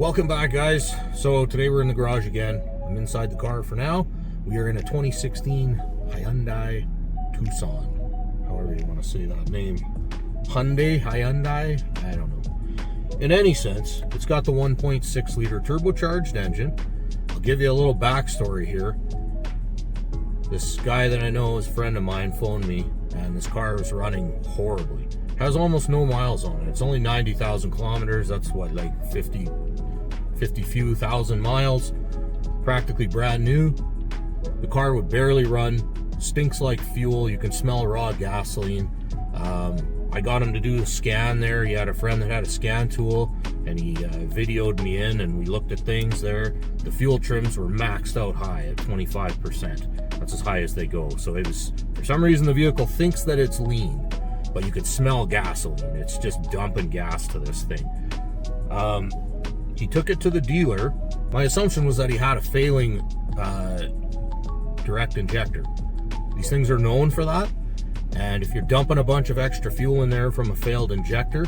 Welcome back, guys. So today we're in the garage again. I'm inside the car for now. We are in a 2016 Hyundai Tucson, however you want to say that name. Hyundai? I don't know. In any sense, it's got the 1.6 liter turbocharged engine. I'll give you a little backstory here. This guy that I know is a friend of mine phoned me, and this car was running horribly. Has almost no miles on it. It's only 90,000 kilometers. That's what, like 50 few thousand miles. Practically brand new. The car would barely run. Stinks like fuel. You can smell raw gasoline. I got him to do a scan there. He had a friend that had a scan tool, and he videoed me in, and we looked at things there. The fuel trims were maxed out high at 25%. That's as high as they go. So it was, for some reason, the vehicle thinks that it's lean, but you could smell gasoline. It's just dumping gas to this thing. He took it to the dealer. My assumption was that he had a failing direct injector. These things are known for that. And if you're dumping a bunch of extra fuel in there from a failed injector,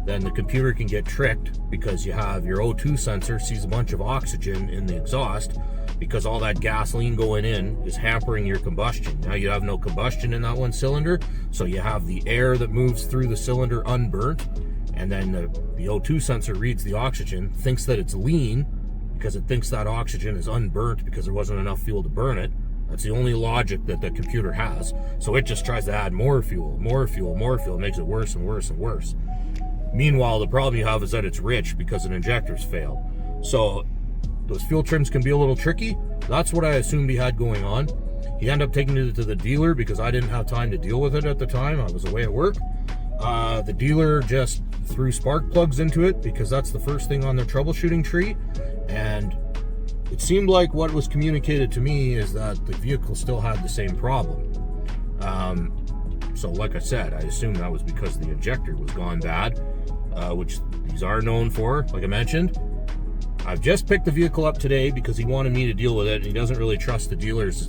then the computer can get tricked because you have your O2 sensor sees a bunch of oxygen in the exhaust because all that gasoline going in is hampering your combustion. Now you have no combustion in that one cylinder, so you have the air that moves through the cylinder unburnt, and then the O2 sensor reads the oxygen, thinks that it's lean because it thinks that oxygen is unburnt because there wasn't enough fuel to burn it. That's the only logic that the computer has. So it just tries to add more fuel. It makes it worse and worse and worse. Meanwhile, the problem you have is that it's rich because an injector's failed. So those fuel trims can be a little tricky. That's what I assumed he had going on. He ended up taking it to the dealer because I didn't have time to deal with it at the time. I was away at work. The dealer just threw spark plugs into it because that's the first thing on their troubleshooting tree. And it seemed like what was communicated to me is that the vehicle still had the same problem. So like I said, I assumed that was because the injector was gone bad, which these are known for, like I mentioned. I've just picked the vehicle up today because he wanted me to deal with it, and he doesn't really trust the dealer's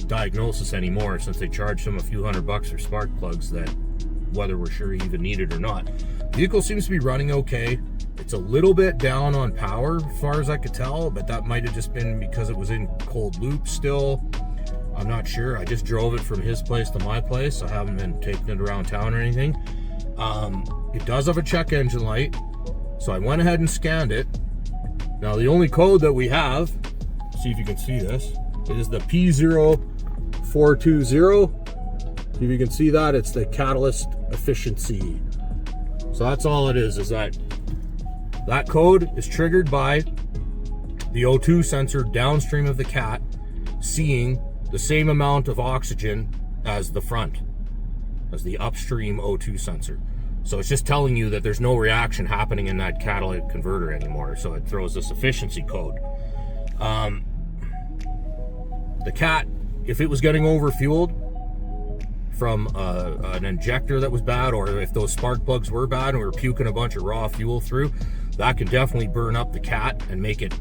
diagnosis anymore since they charged him a few $100 for spark plugs that whether we're sure he even needed or not. The vehicle seems to be running okay. It's a little bit down on power as far as I could tell, but that might have just been because it was in cold loop still. I'm not sure. I just drove it from his place to my place. I haven't been taking it around town or anything. It does have a check engine light, so I went ahead and scanned it. Now the only code that we have, see if you can see this, it is the P0420. See if you can see that, it's the catalyst efficiency. So that's all it is that code is triggered by the O2 sensor downstream of the cat seeing the same amount of oxygen as the front, as the upstream O2 sensor. So it's just telling you that there's no reaction happening in that catalytic converter anymore. So it throws this efficiency code. The cat, if it was getting overfueled from an injector that was bad, or if those spark plugs were bad and we were puking a bunch of raw fuel through, that can definitely burn up the cat and make it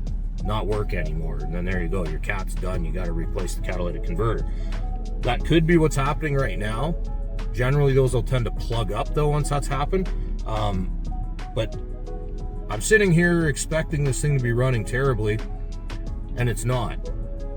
not work anymore. And then there you go, your cat's done. You got to replace the catalytic converter. That could be what's happening right now. Generally, those will tend to plug up though once that's happened. But I'm sitting here expecting this thing to be running terribly, and it's not.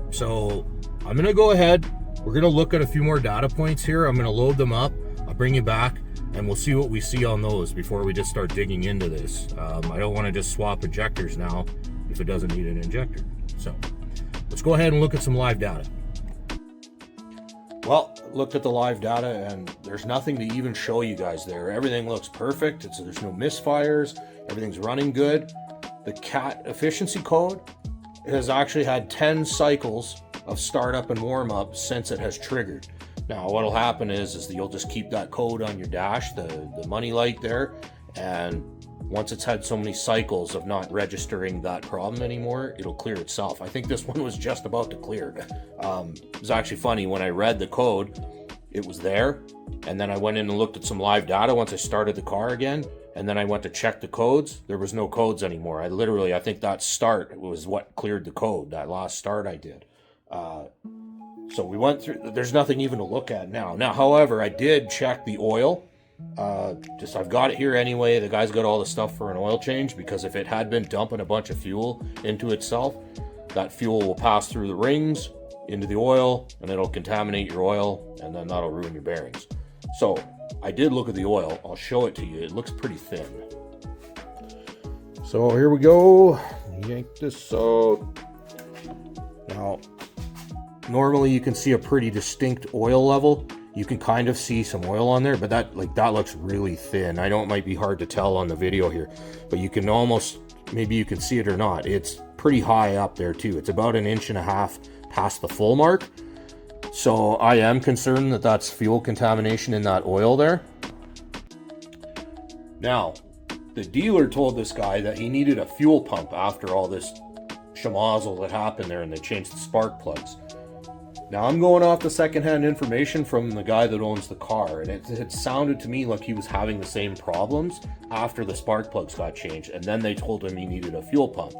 So I'm gonna go ahead. We're gonna look at a few more data points here. I'm gonna load them up. I'll bring you back, and we'll see what we see on those before we just start digging into this. I don't want to just swap injectors now if it doesn't need an injector. So let's go ahead and look at some live data. Well, looked at the live data, and there's nothing to even show you guys there. Everything looks perfect. There's no misfires. Everything's running good. The cat efficiency code has actually had 10 cycles of startup and warm up since it has triggered. Now, what'll happen is that you'll just keep that code on your dash, the money light there, and once it's had so many cycles of not registering that problem anymore, it'll clear itself. I think this one was just about to clear. It was actually funny, when I read the code, it was there, and then I went in and looked at some live data once I started the car again, and then I went to check the codes. There was no codes anymore. I think that start was what cleared the code, that last start I did. So we went through, there's nothing even to look at now. Now, however, I did check the oil I've got it here anyway. The guy's got all the stuff for an oil change, because if it had been dumping a bunch of fuel into itself, that fuel will pass through the rings into the oil, and it'll contaminate your oil, and then that'll ruin your bearings. So I did look at the oil. I'll show it to you. It looks pretty thin. So here we go. Yank this out. Now, normally you can see a pretty distinct oil level. You can kind of see some oil on there, but that looks really thin. I know it might be hard to tell on the video here, but you can almost, maybe you can see it or not. It's pretty high up there too. It's about 1.5 inches past the full mark. So I am concerned that that's fuel contamination in that oil there. Now, the dealer told this guy that he needed a fuel pump after all this schmozzle that happened there, and they changed the spark plugs. Now I'm going off the secondhand information from the guy that owns the car, and it sounded to me like he was having the same problems after the spark plugs got changed, and then they told him he needed a fuel pump.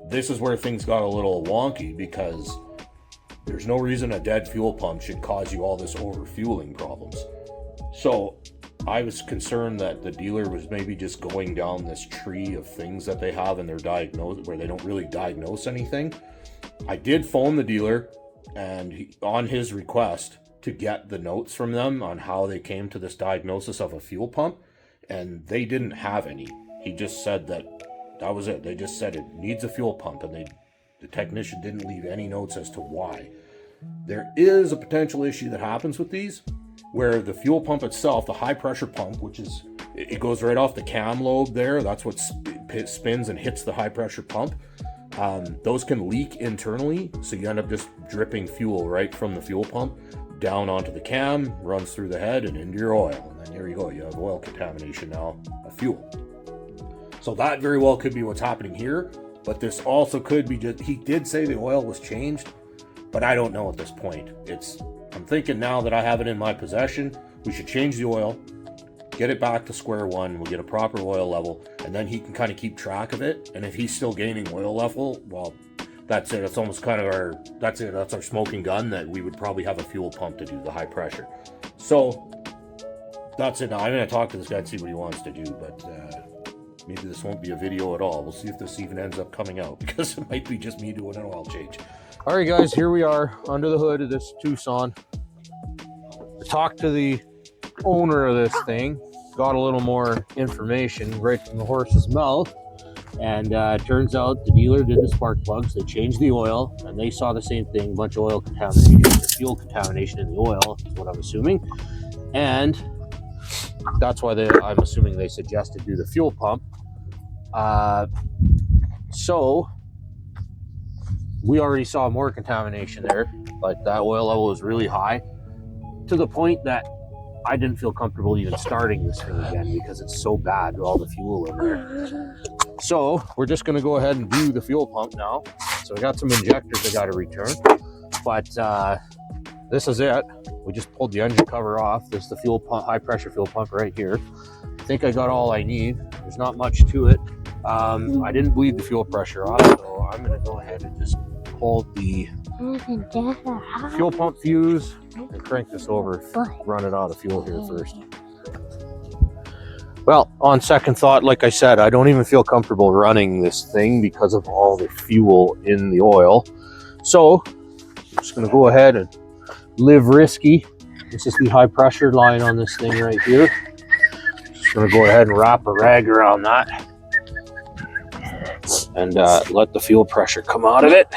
This is where things got a little wonky, because there's no reason a dead fuel pump should cause you all this overfueling problems. So I was concerned that the dealer was maybe just going down this tree of things that they have in their diagnosis, where they don't really diagnose anything. I did phone the dealer, and on his request, to get the notes from them on how they came to this diagnosis of a fuel pump, and they didn't have any. He just said that was it. They just said it needs a fuel pump, and the technician didn't leave any notes as to why. There is a potential issue that happens with these, where the fuel pump itself, the high pressure pump, which is, it goes right off the cam lobe there, that's what spins and hits the high pressure pump. Those can leak internally, so you end up just dripping fuel right from the fuel pump down onto the cam, runs through the head and into your oil, and then there you go, you have oil contamination now of fuel. So that very well could be what's happening here, but this also could be just, he did say the oil was changed, but I don't know at this point. I'm thinking now that I have it in my possession, we should change the oil, get it back to square one, we'll get a proper oil level, and then he can kind of keep track of it. And if he's still gaining oil level, well, that's it. It's almost kind of that's our smoking gun, that we would probably have a fuel pump to do the high pressure. So that's it. Now I'm going to talk to this guy and see what he wants to do, but maybe this won't be a video at all. We'll see if this even ends up coming out, because it might be just me doing an oil change. All right, guys, here we are under the hood of this Tucson. I talked to the owner of this thing, got a little more information right from the horse's mouth, and turns out the dealer did the spark plugs. They changed the oil, and they saw the same thing, a bunch of oil contamination, fuel contamination in the oil, is what I'm assuming. And that's why I'm assuming they suggested do the fuel pump. So we already saw more contamination there. Like, that oil level was really high, to the point that I didn't feel comfortable even starting this thing again, because it's so bad with all the fuel in there. So we're just going to go ahead and do the fuel pump now. So I got some injectors I got to return, but this is it. We just pulled the engine cover off. This is the fuel pump, high pressure fuel pump right here. I think I got all I need. There's not much to it. I didn't bleed the fuel pressure off, so I'm going to go ahead and just pull the fuel pump fuse and crank this over, run it out of fuel here first. Well, on second thought, like I said, I don't even feel comfortable running this thing because of all the fuel in the oil. So I'm just going to go ahead and live risky. This is the high pressure line on this thing right here. Just going to go ahead and wrap a rag around that and let the fuel pressure come out of it.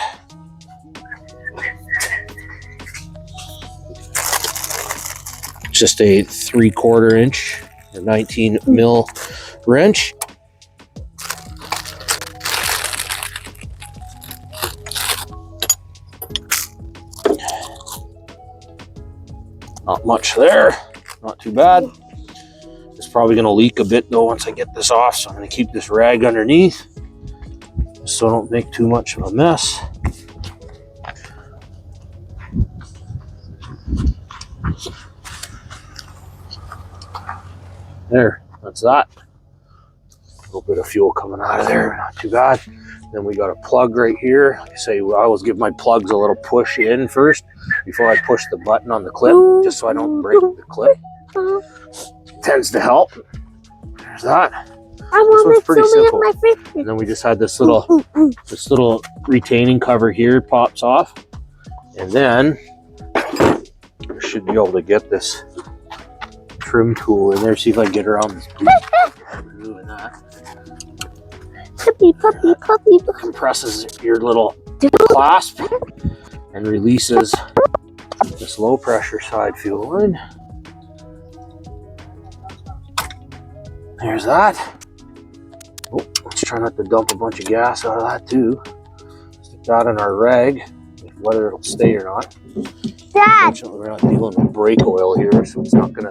Just a 3/4 inch or 19 mil wrench. Not much there, not too bad. It's probably going to leak a bit though once I get this off, so I'm going to keep this rag underneath so I don't make too much of a mess. There, that's that. A little bit of fuel coming out of there, not too bad. Then we got a plug right here. Like I say, I always give my plugs a little push in first before I push the button on the clip, just so I don't break the clip. tends to help. There's that. I want pretty so simple. many of my fish. And then we just had this little retaining cover here pops off, and then I should be able to get this trim tool in there. See if I can get around this piece. Removing that. Puppy. Compresses your little clasp and releases this low pressure side fuel line. There's that. Oh, let's try not to dump a bunch of gas out of that too. Stick that in our rag, whether it'll stay or not. Dad! Unfortunately, we're not dealing with brake oil here, so it's not gonna.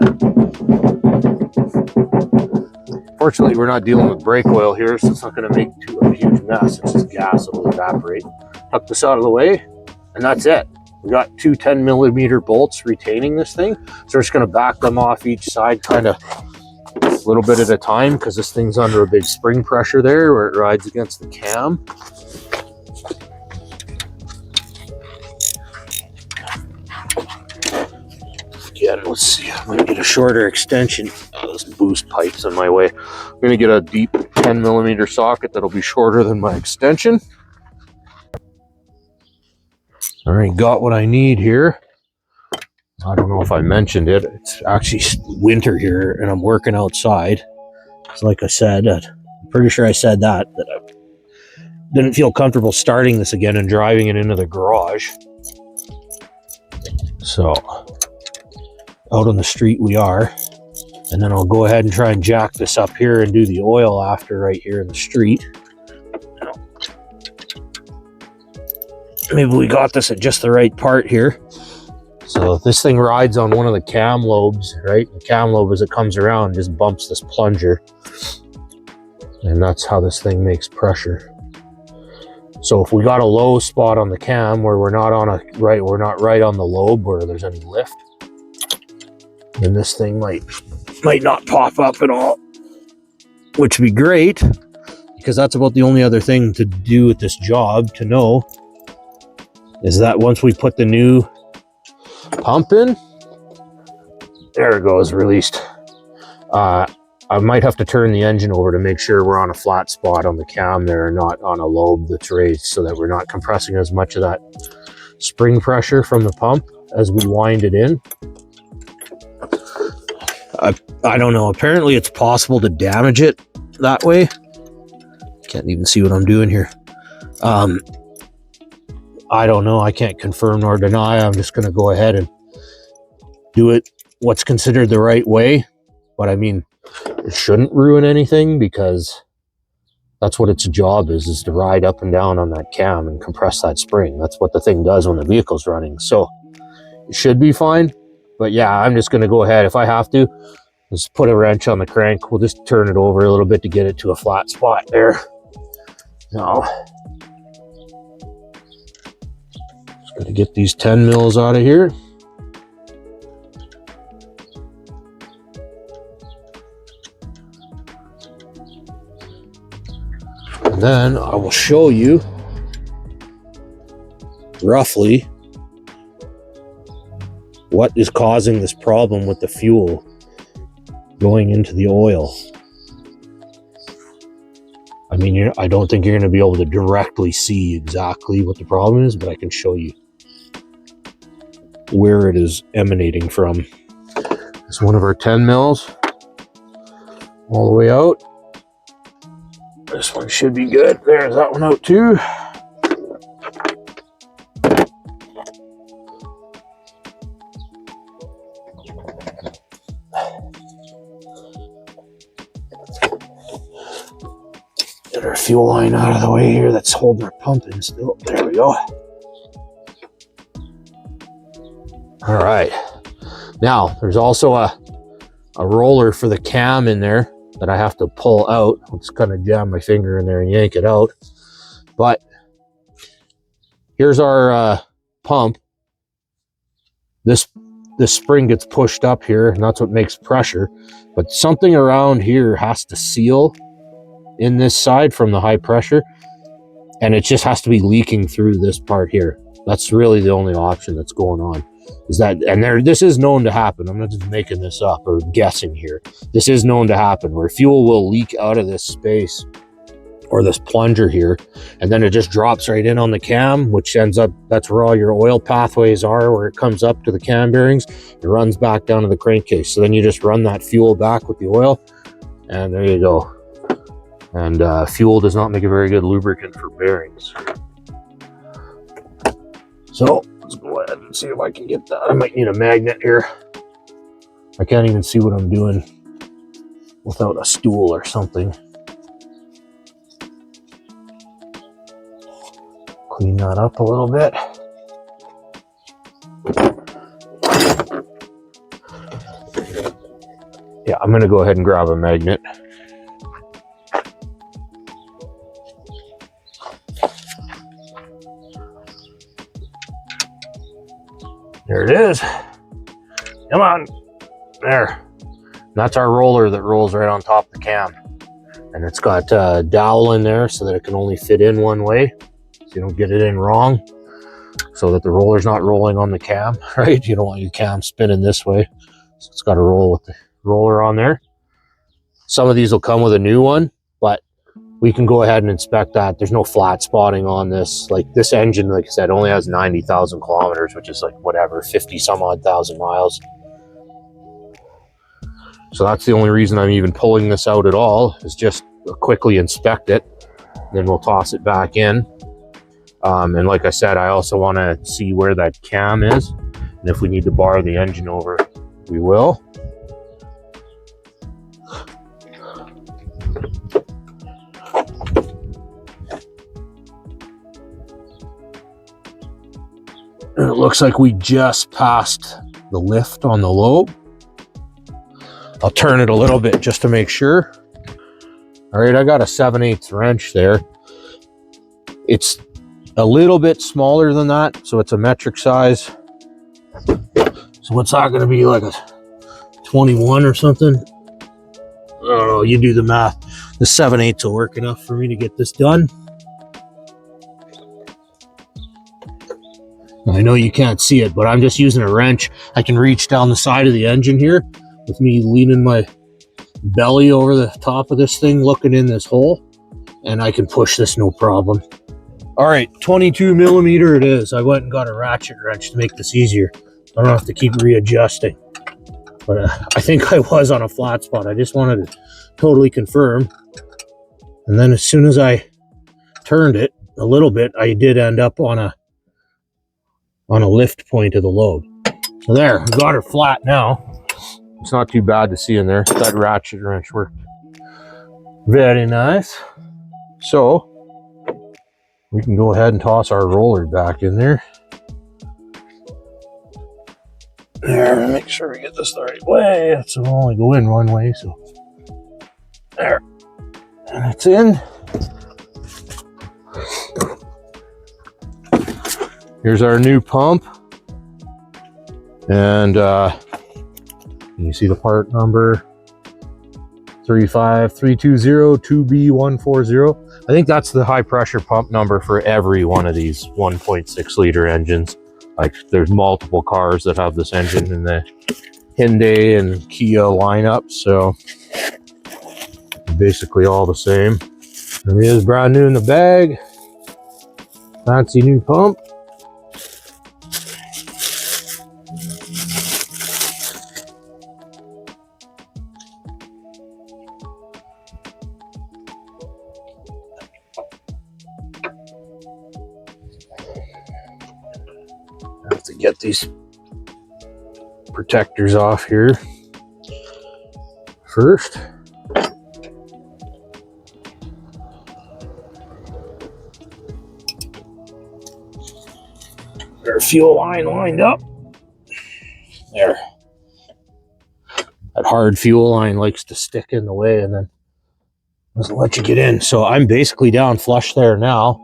Fortunately, we're not dealing with brake oil here, so it's not gonna make a huge mess. It's just gas that'll evaporate. Tuck this out of the way, and that's it. We got two 10mm bolts retaining this thing, so we're just gonna back them off each side, kind of a little bit at a time, because this thing's under a big spring pressure there where it rides against the cam. Again, let's see, I'm gonna get a shorter extension. Oh, this boost pipe's in my way. I'm gonna get a deep 10mm socket that'll be shorter than my extension. All right, got what I need here. I don't know if I mentioned it. It's actually winter here and I'm working outside. So like I said, I'm pretty sure I said that I didn't feel comfortable starting this again and driving it into the garage. So out on the street we are. And then I'll go ahead and try and jack this up here and do the oil after right here in the street. Maybe we got this at just the right part here. So this thing rides on one of the cam lobes, right? The cam lobe, as it comes around, just bumps this plunger. And that's how this thing makes pressure. So if we got a low spot on the cam where we're not right on the lobe where there's any lift, then this thing might not pop up at all, which would be great, because that's about the only other thing to do with this job to know is that once we put the new pump in, there it goes, released. I might have to turn the engine over to make sure we're on a flat spot on the cam there and not on a lobe that's raised, so that we're not compressing as much of that spring pressure from the pump as we wind it in. I don't know, apparently it's possible to damage it that way. Can't even see what I'm doing here. I don't know, I can't confirm nor deny. I'm just going to go ahead and do it what's considered the right way. But I mean, it shouldn't ruin anything, because that's what its job is to ride up and down on that cam and compress that spring. That's what the thing does when the vehicle's running. So it should be fine. But yeah, I'm just going to go ahead, if I have to, just put a wrench on the crank. We'll just turn it over a little bit to get it to a flat spot there. Now, just got to get these 10 mils out of here. And then I will show you roughly what is causing this problem with the fuel going into the oil. I mean, I don't think you're going to be able to directly see exactly what the problem is, but I can show you where it is emanating from. It's one of our 10 mils all the way out. This one should be good. There's that one out too. Get our fuel line out of the way here that's holding our pump in still. There we go. All right. Now, there's also a roller for the cam in there that I have to pull out. I'll just kind of jam my finger in there and yank it out. But here's our pump. This spring gets pushed up here, and that's what makes pressure. But something around here has to seal in this side from the high pressure, and it just has to be leaking through this part here. That's really the only option that's going on. is that, and this is known to happen. I'm not just making this up or guessing here. This is known to happen where fuel will leak out of this space or this plunger here, and then it just drops right in on the cam, which ends up, that's where all your oil pathways are, where it comes up to the cam bearings, it runs back down to the crankcase. So then you just run that fuel back with the oil, and there you go. And fuel does not make a very good lubricant for bearings. So let's go ahead and see if I can get that. I might need a magnet here. I can't even see what I'm doing without a stool or something. Clean that up a little bit. Yeah, I'm gonna go ahead and grab a magnet. There it is. Come on. There. And that's our roller that rolls right on top of the cam. And it's got a dowel in there so that it can only fit in one way. So you don't get it in wrong. So that the roller's not rolling on the cam, right? You don't want your cam spinning this way. So it's got to roll with the roller on there. Some of these will come with a new one, but we can go ahead and inspect that. There's no flat spotting on this. Like this engine, like I said, only has 90,000 kilometers, which is like whatever, 50 some odd thousand miles. So that's the only reason I'm even pulling this out at all, is just quickly inspect it. Then we'll toss it back in. And like I said, I also want to see where that cam is. And if we need to bar the engine over, we will. And it looks like we just passed the lift on the lobe. I'll turn it a little bit just to make sure. All right, I got a 7/8 wrench there. It's a little bit smaller than that, so it's a metric size. So what's that gonna be, like a 21 or something? Oh, you do the math. The 7/8 will work enough for me to get this done. I know you can't see it, but I'm just using a wrench. I can reach down the side of the engine here with me leaning my belly over the top of this thing, looking in this hole, and I can push this no problem. All right, 22 millimeter it is. I went and got a ratchet wrench to make this easier. I don't have to keep readjusting. But I think I was on a flat spot. I just wanted to totally confirm. And then as soon as I turned it a little bit, I did end up on a lift point of the lobe. So there, I got her flat now. It's not too bad to see in there. That ratchet wrench worked very nice. So we can go ahead and toss our roller back in there. There, make sure we get this the right way. It's only go in one way, so there. And it's in. Here's our new pump. And you see the part number 35320-2B140. I think that's the high pressure pump number for every one of these 1.6 liter engines. Like there's multiple cars that have this engine in the Hyundai and Kia lineup, so basically all the same. There it is, brand new in the bag. Fancy new pump. I have to get these protectors off here first. Our fuel line lined up. There. That hard fuel line likes to stick in the way and then doesn't let you get in. So I'm basically down flush there now,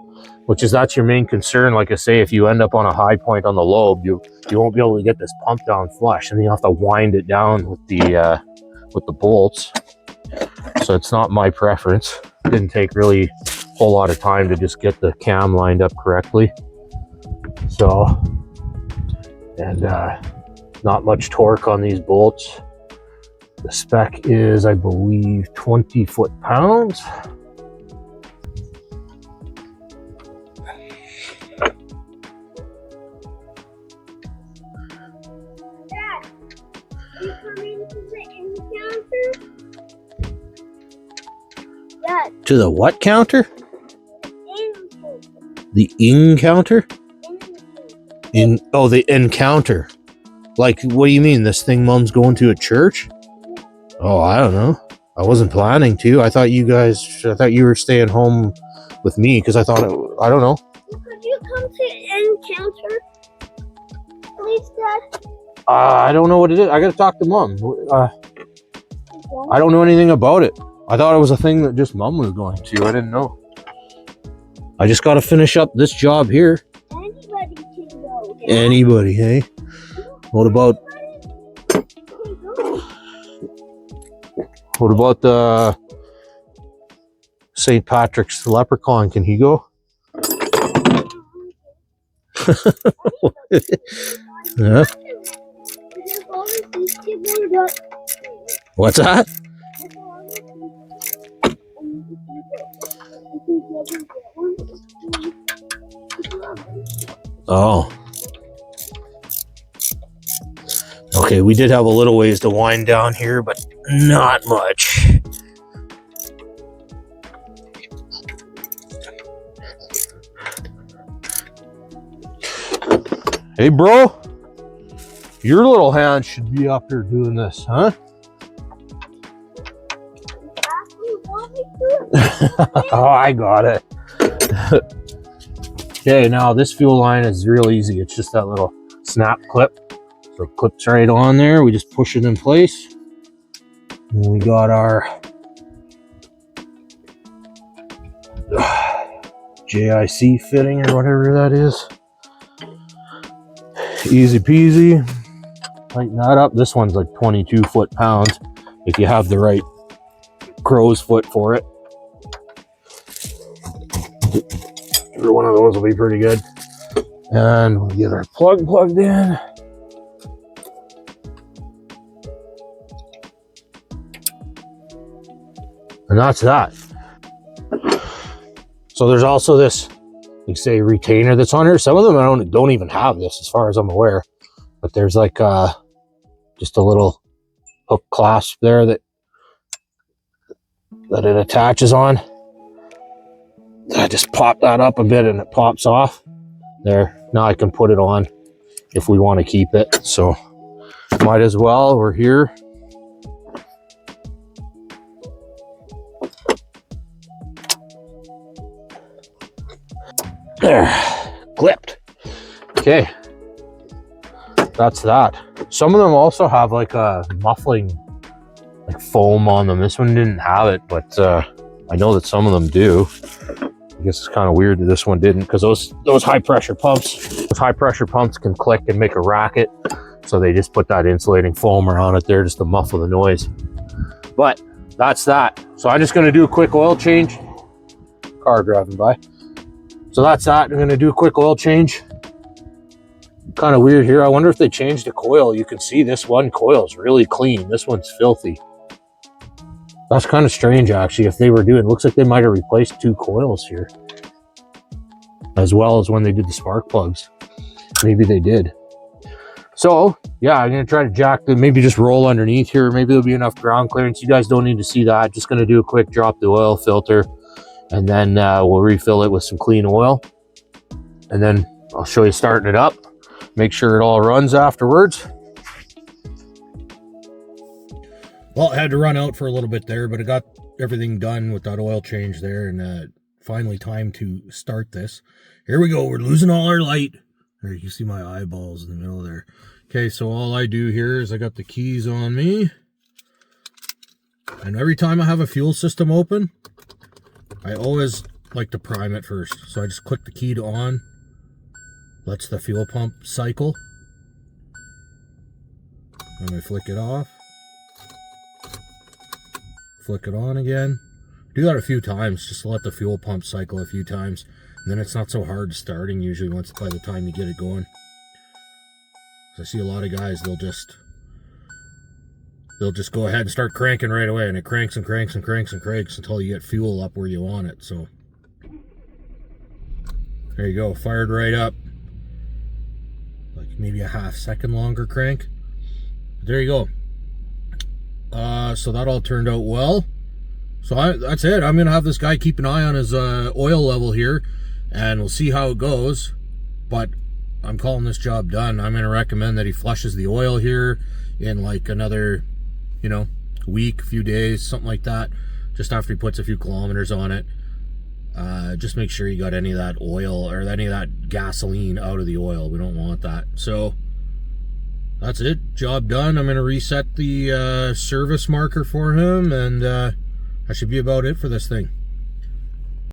which is, that's your main concern. Like I say, if you end up on a high point on the lobe, you won't be able to get this pump down flush, and then you have to wind it down with the bolts. So it's not my preference. It didn't take really a whole lot of time to just get the cam lined up correctly. So and not much torque on these bolts. The spec is, I believe, 20 foot-pounds. Dad, you coming to the encounter? Dad, To the what counter? encounter. The encounter? The encounter. Like, what do you mean? This thing Mom's going to a church? Oh, I don't know. I wasn't planning to. I thought you were staying home with me because I don't know. Could you come to encounter, please, Dad? I don't know what it is. I gotta talk to Mom. I don't know anything about it. I thought it was a thing that just Mom was going to. I didn't know. I just gotta finish up this job here. Anybody can go. Dad. Anybody, hey? What about St. Patrick's leprechaun? Can he go? Yeah. What's that? Oh. Okay, we did have a little ways to wind down here, but not much. Hey, bro. Your little hand should be up here doing this, huh? Oh, I got it. Okay, now this fuel line is real easy. It's just that little snap clip. So it clips right on there. We just push it in place. And we got our JIC fitting or whatever that is. Easy peasy. Tighten that up. This one's like 22 foot-pounds if you have the right crow's foot for it. One of those will be pretty good. And we'll get our plug plugged in. And that's that. So there's also this, like, say, retainer that's on here. Some of them I don't even have this as far as I'm aware. But there's like just a little hook clasp there that it attaches on. I just pop that up a bit and it pops off. There. Now I can put it on if we want to keep it. So might as well. We're here. There, clipped. Okay, that's that. Some of them also have like a muffling, like foam on them. This one didn't have it, but I know that some of them do. I guess it's kind of weird that this one didn't, because those high pressure pumps can click and make a racket. So they just put that insulating foam around it there just to muffle the noise. But that's that. So I'm just going to do a quick oil change. Car driving by. So that's that. I'm going to do a quick oil change. Kind of weird here. I wonder if they changed the coil. You can see this one coil is really clean. This one's filthy. That's kind of strange, actually, if they were doing. It looks like they might have replaced 2 coils here, as well as when they did the spark plugs. Maybe they did. So, yeah, I'm going to try to jack them, maybe just roll underneath here. Maybe there'll be enough ground clearance. You guys don't need to see that. Just going to do a quick drop the oil filter. And then we'll refill it with some clean oil. And then I'll show you starting it up. Make sure it all runs afterwards. Well, I had to run out for a little bit there, but I got everything done with that oil change there. And finally time to start this. Here we go. We're losing all our light. There, you can see my eyeballs in the middle there. Okay, so all I do here is I got the keys on me. And every time I have a fuel system open, I always like to prime it first. So I just click the key to on. Lets the fuel pump cycle. And I flick it off. Flick it on again. Do that a few times just to let the fuel pump cycle a few times. And then it's not so hard starting usually by the time you get it going. I see a lot of guys, they'll just go ahead and start cranking right away, and it cranks and cranks and cranks and cranks until you get fuel up where you want it. So there you go, fired right up. Like maybe a half second longer crank. There you go. So that all turned out well. So that's it. I'm gonna have this guy keep an eye on his oil level here, and we'll see how it goes. But I'm calling this job done. I'm gonna recommend that he flushes the oil here in like another, you know, week, few days, something like that, just after he puts a few kilometers on it. Just make sure you got any of that oil or any of that gasoline out of the oil. We don't want that. So that's it, job done. I'm gonna reset the service marker for him, and that should be about it for this thing.